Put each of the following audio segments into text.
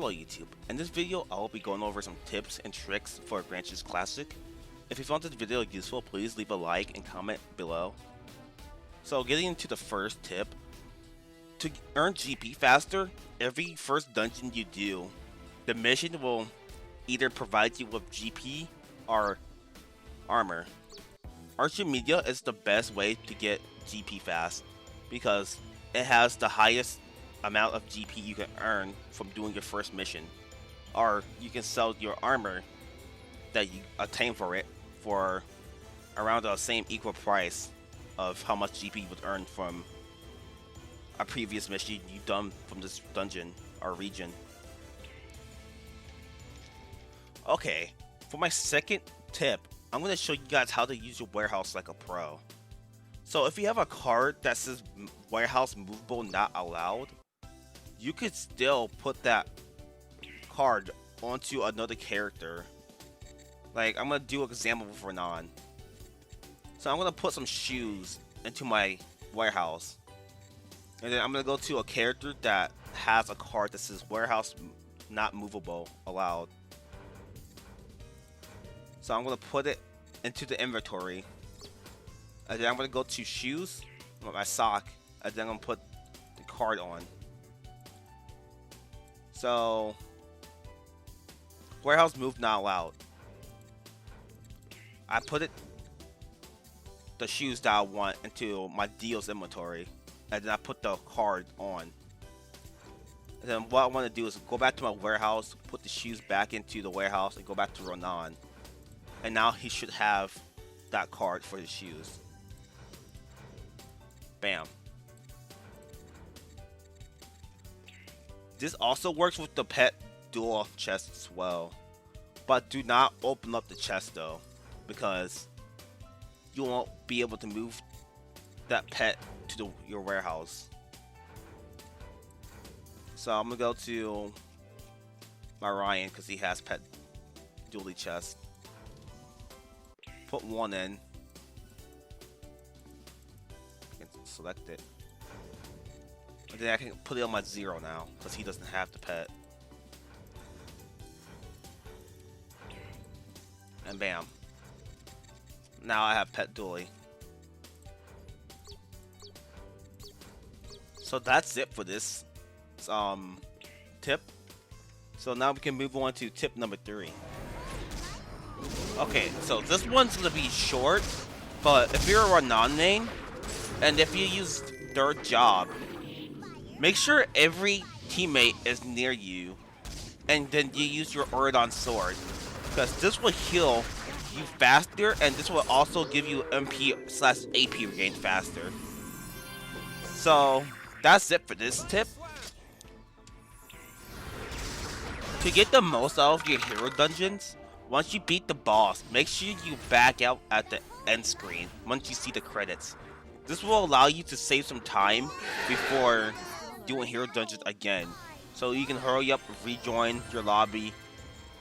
Hello YouTube. In this video, I will be going over some tips and tricks for Branches Classic. If you found this video useful, please leave a like and comment below. So getting into the first tip, to earn GP faster, every first dungeon you do, the mission will either provide you with GP or armor. Archer Media is the best way to get GP fast because it has the highest amount of GP you can earn from doing your first mission, or you can sell your armor that you attain for it for around the same equal price of how much GP you would earn from a previous mission you've done from this dungeon or region. Okay, for my second tip, I'm going to show you guys how to use your warehouse like a pro. So if you have a card that says warehouse movable not allowed, you could still put that card onto another character. Like, I'm going to do an example with Ronan. So I'm going to put some shoes into my warehouse. And then I'm going to go to a character that has a card that says warehouse not movable allowed. So I'm going to put it into the inventory. And then I'm going to go to shoes, my sock, and then I'm going to put the card on. So, warehouse move not allowed. I put the shoes that I want into my deals inventory, and then I put the card on. And then what I want to do is go back to my warehouse, put the shoes back into the warehouse, and go back to Ronan. And now he should have that card for his shoes. Bam. This also works with the pet dual chest as well. But do not open up the chest though, because you won't be able to move that pet to your warehouse. So I'm gonna go to my Ryan because he has pet dually chest. Put one in. I can select it. And then I can put it on my 0 now, because he doesn't have the pet. And bam. Now I have pet dually. So that's it for this tip. So now we can move on to tip number 3. Okay, so this one's gonna be short, but if you're a Ronan main, and if you use third job, make sure every teammate is near you, and then you use your Ronan sword, because this will heal you faster, and this will also give you MP/AP regain faster. So that's it for this tip. To get the most out of your hero dungeons, once you beat the boss, make sure you back out at the end screen once you see the credits. This will allow you to save some time before doing hero dungeons again, so you can hurry up, rejoin your lobby,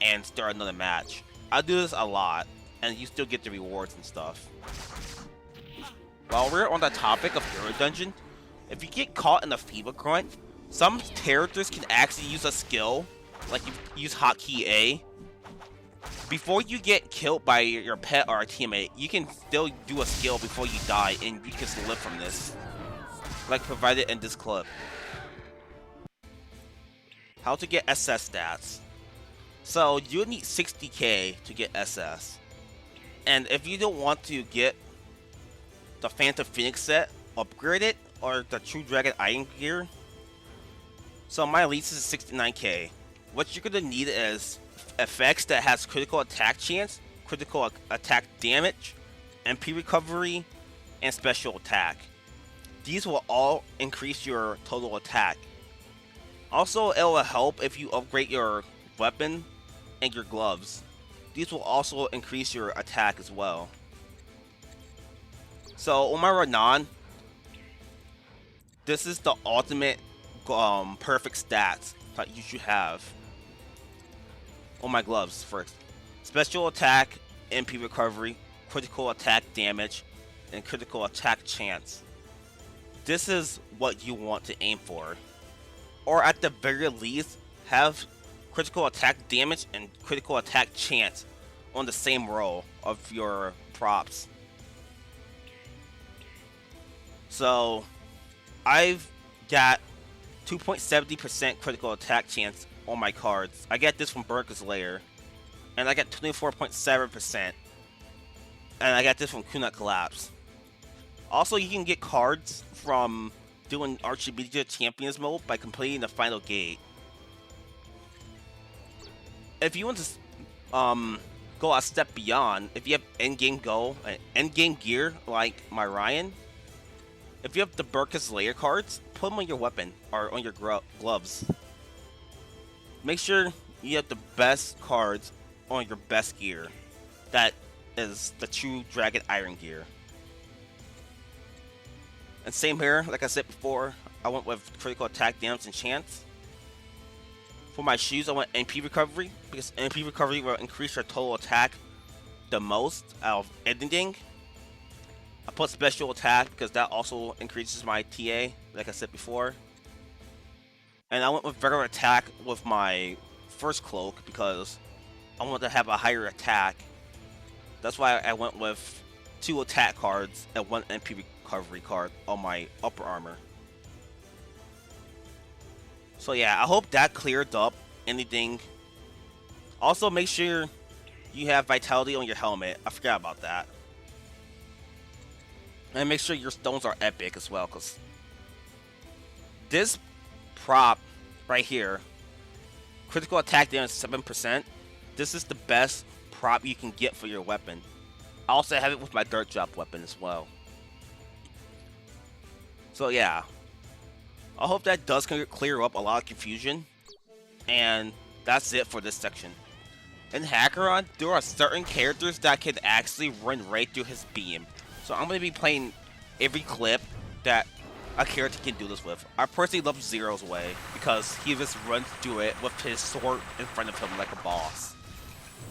and start another match. I do this a lot, and you still get the rewards and stuff. While we're on the topic of hero dungeon, if you get caught in a Feeble Grunt, some characters can actually use a skill, like you use hotkey A. Before you get killed by your pet or a teammate, you can still do a skill before you die, and you can live from this, like provided in this clip. How to get SS stats. So you need 60k to get SS, and if you don't want to get the Phantom Phoenix set, upgrade it, or the True Dragon Iron Gear. So my lease is 69k. What you're gonna need is effects that has critical attack chance, critical attack damage, MP recovery, and special attack. These will all increase your total attack. Also, it will help if you upgrade your weapon and your gloves. These will also increase your attack as well. So on my Ronan, this is the ultimate perfect stats that you should have. On my gloves first. Special attack, MP recovery, critical attack damage, and critical attack chance. This is what you want to aim for. Or at the very least, have critical attack damage and critical attack chance on the same row of your props. So I've got 2.70% critical attack chance on my cards. I get this from Burka's Lair, and I got 24.7%, and I got this from Kunut Collapse. Also, you can get cards from doing Archimedia Champions mode by completing the final gate. If you want to go a step beyond, if you have endgame gear like my Ryan, if you have the Burka's Lair cards, put them on your weapon or on your gloves. Make sure you have the best cards on your best gear. That is the true Dragon Iron gear. And same here, like I said before, I went with critical attack damage and chance. For my shoes, I went NP recovery, because NP recovery will increase your total attack the most out of anything. I put special attack because that also increases my TA, like I said before. And I went with regular attack with my first cloak because I want to have a higher attack. That's why I went with 2 attack cards and 1 NP recovery card on my upper armor. So yeah, I hope that cleared up anything. Also, make sure you have vitality on your helmet. I forgot about that. And make sure your stones are epic as well, because this prop right here, critical attack damage 7%, this is the best prop you can get for your weapon. I also have it with my dirt drop weapon as well. So yeah, I hope that does clear up a lot of confusion. And that's it for this section. In Harkion, there are certain characters that can actually run right through his beam. So I'm going to be playing every clip that a character can do this with. I personally love Zero's way because he just runs through it with his sword in front of him like a boss.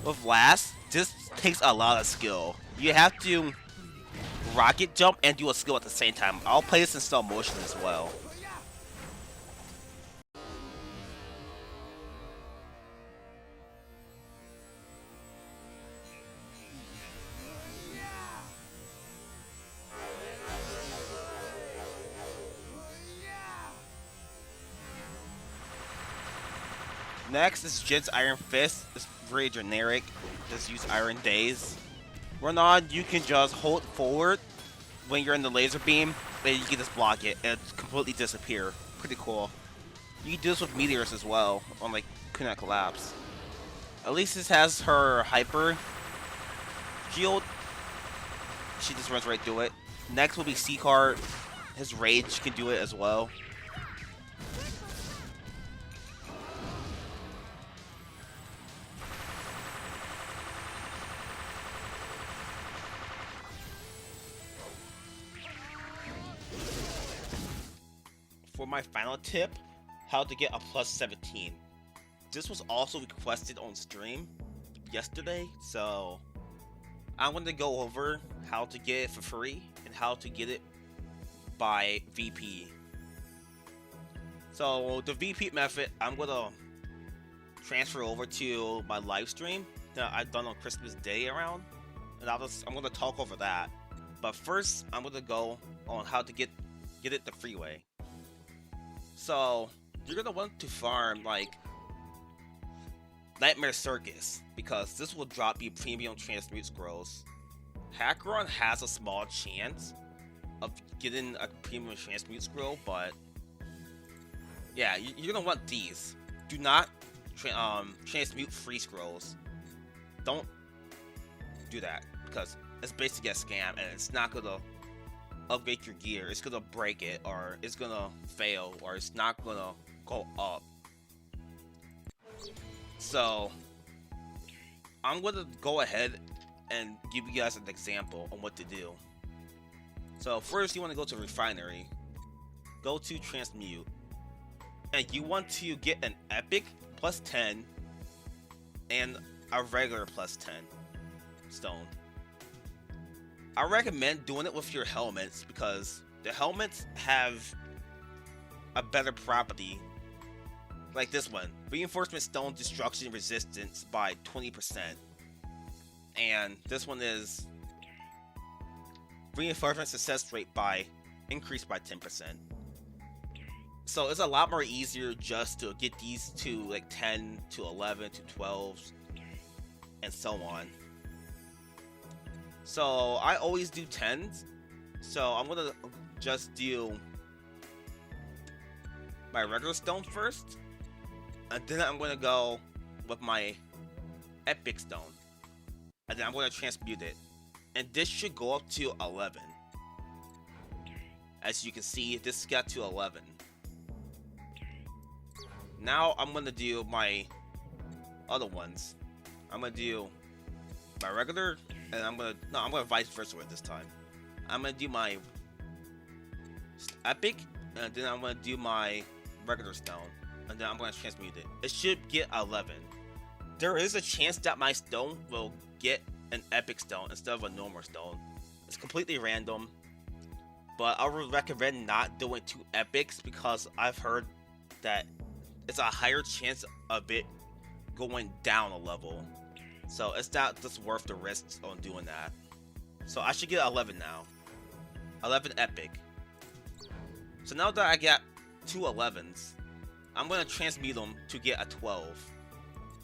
With Last, this takes a lot of skill. You have to rocket jump and do a skill at the same time. I'll play this in slow motion as well. Next is Jin's Iron Fist. It's very generic. Just use Iron Daze. Ronan, you can just hold forward when you're in the laser beam, and you can just block it and completely disappear. Pretty cool. You can do this with meteors as well, on like Kunut Collapse. Elysis has her hyper shield. She just runs right through it. Next will be Seacard. His rage can do it as well. For my final tip, how to get a plus 17. This was also requested on stream yesterday, so I'm going to go over how to get it for free and how to get it by VP. So the VP method, I'm going to transfer over to my live stream that I've done on Christmas Day around, and I'm going to talk over that. But first, I'm going to go on how to get it the free way. So you're gonna want to farm like Nightmare Circus because this will drop you premium transmute scrolls. Harkion has a small chance of getting a premium transmute scroll, but yeah, you're gonna want these. Do not transmute free scrolls. Don't do that because it's basically a scam and it's not gonna upgrade your gear. It's gonna break it, or it's gonna fail, or it's not gonna go up. So I'm gonna go ahead and give you guys an example on what to do. So first, you want to go to Refinery, go to Transmute, and you want to get an epic plus 10 and a regular plus 10 stone. I recommend doing it with your helmets because the helmets have a better property. Like this one, Reinforcement stone destruction resistance by 20%. And this one is reinforcement success rate by increased by 10%. So it's a lot more easier just to get these to like 10 to 11 to 12 and so on. So I always do 10s. So I'm gonna just do my regular stone first, and then I'm gonna go with my epic stone, and then I'm gonna transmute it, and this should go up to 11. As you can see, this got to 11. Now I'm gonna do my other ones. I'm gonna do my regular, and I'm gonna vice versa with this time. I'm gonna do my epic, and then I'm gonna do my regular stone, and then I'm gonna transmute it. It should get 11. There is a chance that my stone will get an epic stone instead of a normal stone. It's completely random, but I would recommend not doing 2 epics because I've heard that it's a higher chance of it going down a level. So it's not just worth the risks on doing that. So I should get 11 now. 11 epic. So now that I got 2 11s, I'm going to transmute them to get a 12.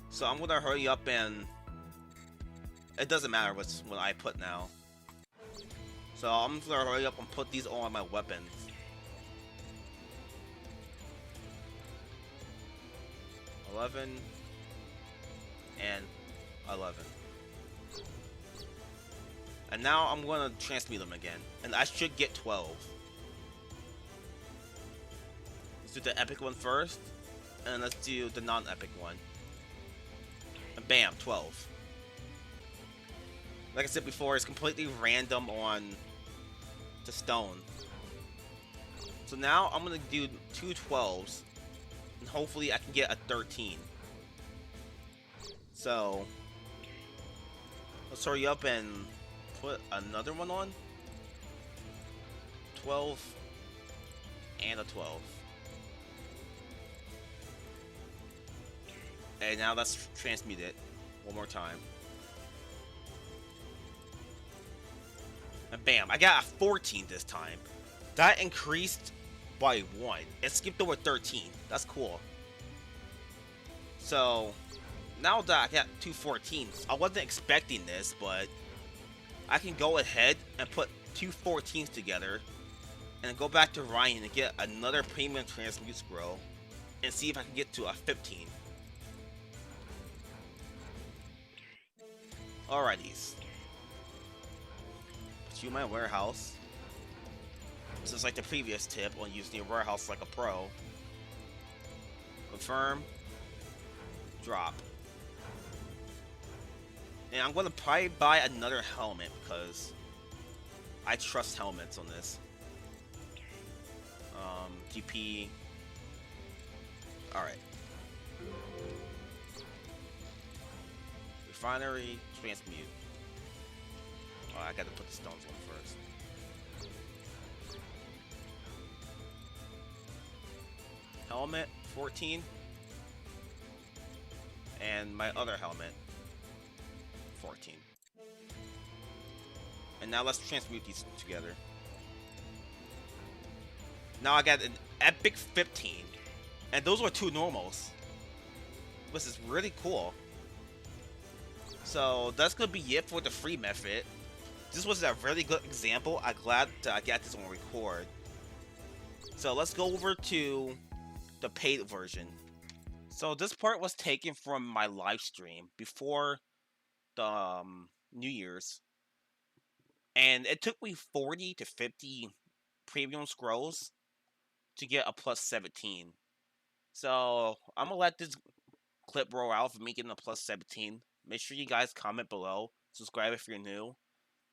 So I'm going to hurry up and... It doesn't matter what I put now. So I'm going to hurry up and put these all on my weapons. $11 and 11. And now I'm going to transmute them again. And I should get 12. Let's do the epic one first. And let's do the non-epic one. And bam, 12. Like I said before, it's completely random on the stone. So now I'm going to do 2 12s. And hopefully I can get a 13. So let's hurry up and put another one on. 12 and a 12. And now let's transmute it one more time. And bam, I got a 14 this time. That increased by 1. It skipped over 13. That's cool. So now that I got 2 14s, I wasn't expecting this, but I can go ahead and put 2 14s together and go back to Ryan and get another premium transmute scroll and see if I can get to a 15. Alrighties. Put you in my warehouse. Just like the previous tip on using your warehouse like a pro. Confirm. Drop. And I'm going to probably buy another helmet because I trust helmets on this. GP. Alright. Refinery, transmute. Oh, I gotta put the stones on first. Helmet, 14. And my other helmet, 14. And now let's transmute these together. Now I got an epic 15. And those were 2 normals. This is really cool. So that's gonna be it for the free method. This was a really good example. I'm glad that I got this on record. So let's go over to the paid version. So this part was taken from my live stream before the New Year's. And it took me 40 to 50 premium scrolls to get a plus 17. So I'm gonna let this clip roll out for me getting a plus 17. Make sure you guys comment below, subscribe if you're new,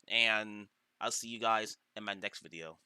and I'll see you guys in my next video.